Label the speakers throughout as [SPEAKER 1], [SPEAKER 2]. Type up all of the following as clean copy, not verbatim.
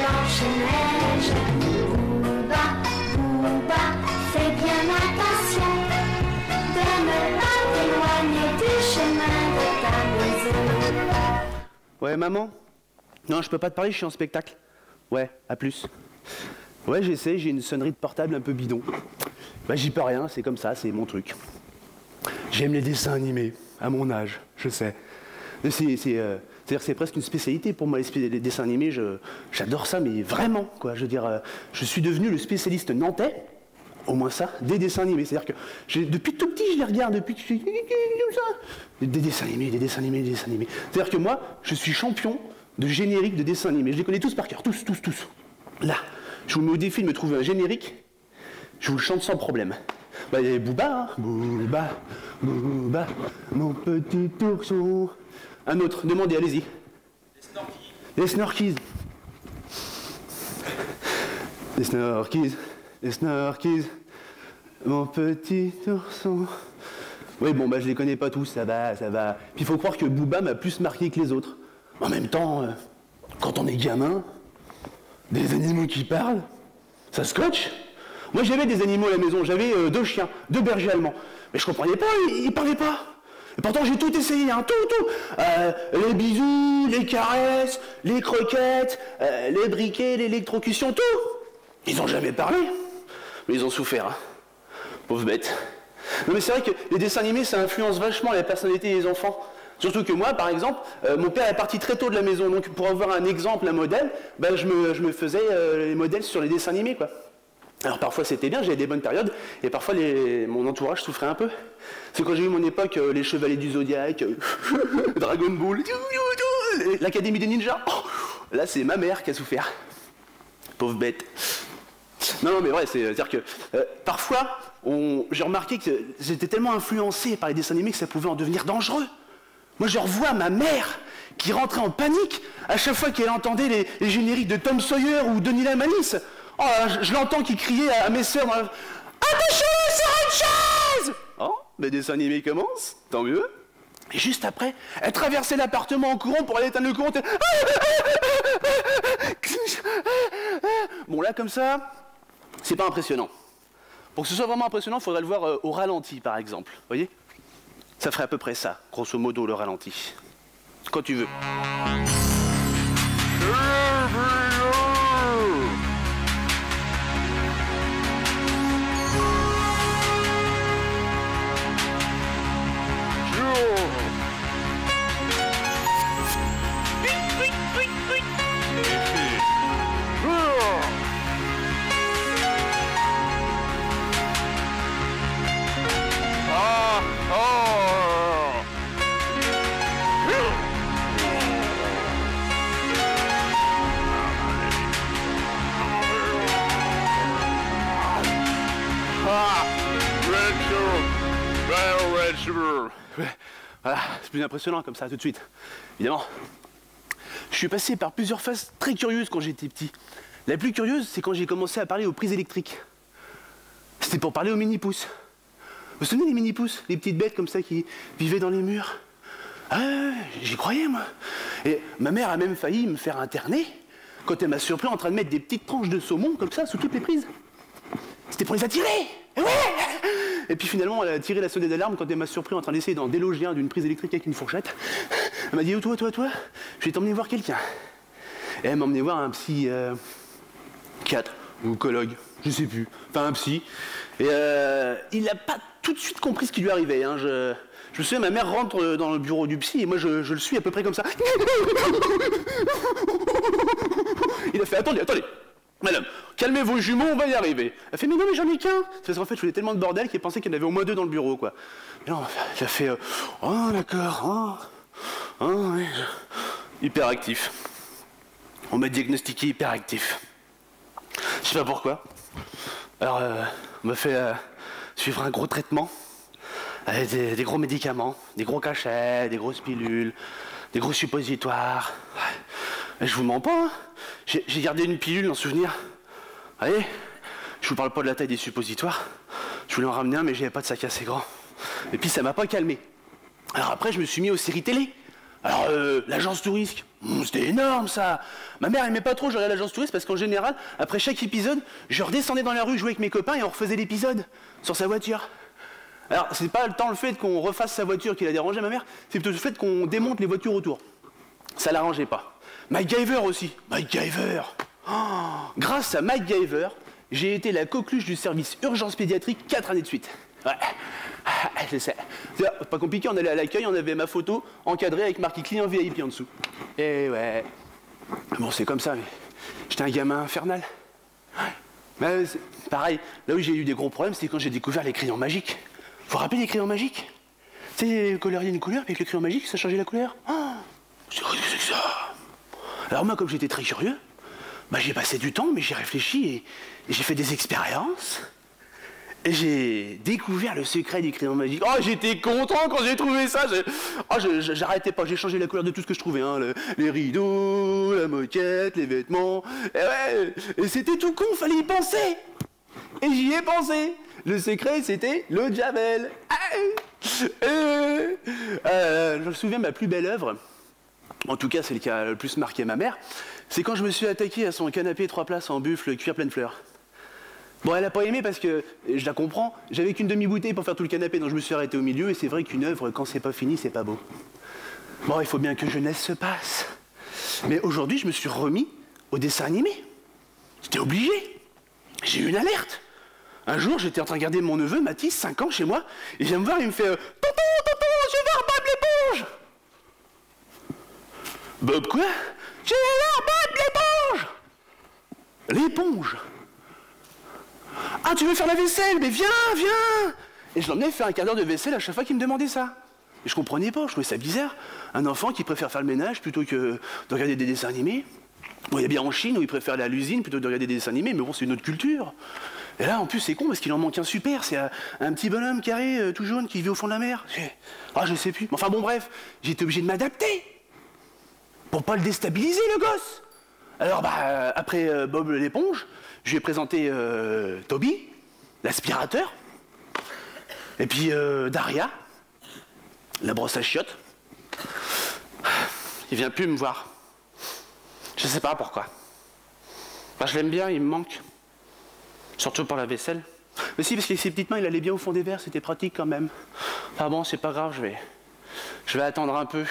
[SPEAKER 1] Blanche-Neige. Booba, Booba, fais bien attention de ne pas t'éloigner du chemin de ta maison.
[SPEAKER 2] Ouais, maman? Non, je peux pas te parler, je suis en spectacle. Ouais, à plus. Ouais, j'essaie, j'ai une sonnerie de portable un peu bidon. Bah, j'y peux rien, c'est comme ça, c'est mon truc. J'aime les dessins animés, à mon âge, je sais. C'est-à-dire que c'est presque une spécialité pour moi, les dessins animés, j'adore ça, mais vraiment, quoi. Je veux dire, je suis devenu le spécialiste nantais, au moins ça, des dessins animés. C'est-à-dire que depuis tout petit, je les regarde, depuis que je suis comme ça. Des dessins animés, des dessins animés, des dessins animés. C'est-à-dire que moi, je suis champion de générique de dessins animés. Je les connais tous par cœur, tous. Là, je vous mets au défi de me trouver un générique, je vous le chante sans problème. Bah, il y a Booba, hein. Booba, Booba, mon petit ourson. Un autre, demandez, allez-y. Les Snorkies. Les Snorkies, les Snorkies, mon petit ourson. Oui, bon, bah, je les connais pas tous, ça va. Puis il faut croire que Booba m'a plus marqué que les autres. En même temps, quand on est gamin, des animaux qui parlent, ça scotche. Moi, j'avais des animaux à la maison, j'avais 2 chiens, 2 bergers allemands. Mais je comprenais pas, ils parlaient pas. Et pourtant, j'ai tout essayé, hein, tout. Les bisous, les caresses, les croquettes, les briquets, l'électrocution, tout. Ils ont jamais parlé. Mais ils ont souffert, hein. Pauvres bêtes. Non, mais c'est vrai que les dessins animés, ça influence vachement la personnalité des enfants. Surtout que moi, par exemple, mon père est parti très tôt de la maison. Donc, pour avoir un exemple, un modèle, ben, je me faisais les modèles sur les dessins animés, quoi. Alors parfois c'était bien, j'avais des bonnes périodes, et parfois mon entourage souffrait un peu. C'est quand j'ai eu mon époque, les Chevaliers du Zodiaque, Dragon Ball, l'Académie des Ninjas, oh, là c'est ma mère qui a souffert. Pauvre bête. Non, mais vrai, c'est-à-dire que parfois, j'ai remarqué que j'étais tellement influencé par les dessins animés que ça pouvait en devenir dangereux. Moi je revois ma mère qui rentrait en panique à chaque fois qu'elle entendait les génériques de Tom Sawyer ou Denis Lamanis. Oh, je l'entends qui criait à mes sœurs. Attachez-le sur une chaise! Oh, mais des dessins animés commencent, tant mieux. Et juste après, elle traversait l'appartement en courant pour aller éteindre le courant. Bon, là, comme ça, c'est pas impressionnant. Pour que ce soit vraiment impressionnant, il faudrait le voir au ralenti, par exemple. Vous voyez? Ça ferait à peu près ça, grosso modo, le ralenti. Quand tu veux. Voilà, c'est plus impressionnant comme ça, tout de suite. Évidemment, je suis passé par plusieurs phases très curieuses quand j'étais petit. La plus curieuse, c'est quand j'ai commencé à parler aux prises électriques. C'était pour parler aux mini-pousses. Vous vous souvenez des mini-pousses? Les petites bêtes comme ça qui vivaient dans les murs? Ah, j'y croyais, moi. Et ma mère a même failli me faire interner quand elle m'a surpris en train de mettre des petites tranches de saumon comme ça sous toutes les prises. C'était pour les attirer. Et ouais. Et puis finalement, elle a tiré la sonnette d'alarme quand elle m'a surpris en train d'essayer d'en déloger un d'une prise électrique avec une fourchette. Elle m'a dit, oh, toi, je vais t'emmener voir quelqu'un. Et elle m'a emmené voir un psychiatre ou oncologue, je sais plus, enfin un psy. Et il n'a pas tout de suite compris ce qui lui arrivait. Hein. Je me souviens, ma mère rentre dans le bureau du psy et moi je le suis à peu près comme ça. Il a fait, attendez. Madame, calmez vos jumeaux, on va y arriver. Elle fait, mais non, mais j'en ai qu'un. C'est parce qu'en fait, je faisais tellement de bordel qu'elle pensait qu'il y en avait au moins 2 dans le bureau, quoi. Et non, elle a fait, oh, d'accord, oui. Hyperactif. On m'a diagnostiqué hyperactif. Je sais pas pourquoi. Alors, on m'a fait suivre un gros traitement, avec des gros médicaments, des gros cachets, des grosses pilules, des gros suppositoires. Et je vous mens pas, hein. J'ai gardé une pilule en souvenir. Allez, je vous parle pas de la taille des suppositoires. Je voulais en ramener un, mais j'avais pas de sac assez grand. Et puis ça m'a pas calmé. Alors après, je me suis mis aux séries télé. Alors, l'agence touriste, c'était énorme ça. Ma mère aimait pas trop jouer à l'agence touriste parce qu'en général, après chaque épisode, je redescendais dans la rue jouer avec mes copains et on refaisait l'épisode sur sa voiture. Alors, c'est pas tant le fait qu'on refasse sa voiture qui l'a dérangé ma mère, c'est plutôt le fait qu'on démonte les voitures autour. Ça l'arrangeait pas. MacGyver aussi. MacGyver. Oh, grâce à MacGyver, j'ai été la coqueluche du service urgence pédiatrique 4 années de suite. Ouais. Je sais. C'est pas compliqué, on allait à l'accueil, on avait ma photo encadrée avec marqué client VIP en dessous. Et ouais. Bon, c'est comme ça, mais j'étais un gamin infernal. Ouais. Mais pareil, là où j'ai eu des gros problèmes, c'était quand j'ai découvert les crayons magiques. Vous vous rappelez des crayons magiques? Tu sais, colorier une couleur, puis avec le crayon magique, ça changeait la couleur. Oh, c'est quoi que c'est que ça? Alors moi, comme j'étais très curieux, bah, j'ai passé du temps, mais j'ai réfléchi et j'ai fait des expériences. Et j'ai découvert le secret des crayons magiques. Oh, j'étais content quand j'ai trouvé ça. J'arrêtais pas, j'ai changé la couleur de tout ce que je trouvais. Hein. Les rideaux, la moquette, les vêtements. Et ouais, et c'était tout con, fallait y penser. Et j'y ai pensé. Le secret, c'était l'eau de Javel. Je me souviens, ma plus belle œuvre, en tout cas celle qui a le plus marqué ma mère, c'est quand je me suis attaqué à son canapé 3 places en buffle cuir pleine fleurs. Bon, elle n'a pas aimé parce que, je la comprends, j'avais qu'une demi-bouteille pour faire tout le canapé, donc je me suis arrêté au milieu, et c'est vrai qu'une œuvre, quand c'est pas fini, c'est pas beau. Bon, il faut bien que jeunesse se passe. Mais aujourd'hui, je me suis remis au dessin animé. J'étais obligé. J'ai eu une alerte. Un jour, j'étais en train de regarder mon neveu, Mathis, 5 ans, chez moi, et il vient me voir et il me fait Tonton, je vais voir Bob l'éponge. Bob quoi? Je vais voir Bob l'éponge. L'éponge. Ah, tu veux faire la vaisselle? Mais viens, viens. Et je l'emmenais faire un quart d'heure de vaisselle à chaque fois qu'il me demandait ça. Et je comprenais pas, je trouvais ça bizarre. Un enfant qui préfère faire le ménage plutôt que de regarder des dessins animés. Bon, il y a bien en Chine où il préfère aller à l'usine plutôt que de regarder des dessins animés, mais bon, c'est une autre culture. Et là, en plus, c'est con parce qu'il en manque un super. C'est un petit bonhomme carré, tout jaune, qui vit au fond de la mer. Ah, je sais plus. Enfin bon, bref, j'étais obligé de m'adapter. Pour pas le déstabiliser, le gosse. Alors, bah, après Bob l'éponge, je lui ai présenté Toby, l'aspirateur. Et puis Daria, la brosse à chiottes. Il vient plus me voir. Je sais pas pourquoi. Enfin, je l'aime bien, il me manque. Surtout pour la vaisselle. Mais si, parce que ses petites mains, il allait bien au fond des verres, c'était pratique quand même. Enfin bon, c'est pas grave, je vais attendre un peu.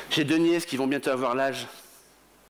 [SPEAKER 2] J'ai 2 nièces qui vont bientôt avoir l'âge.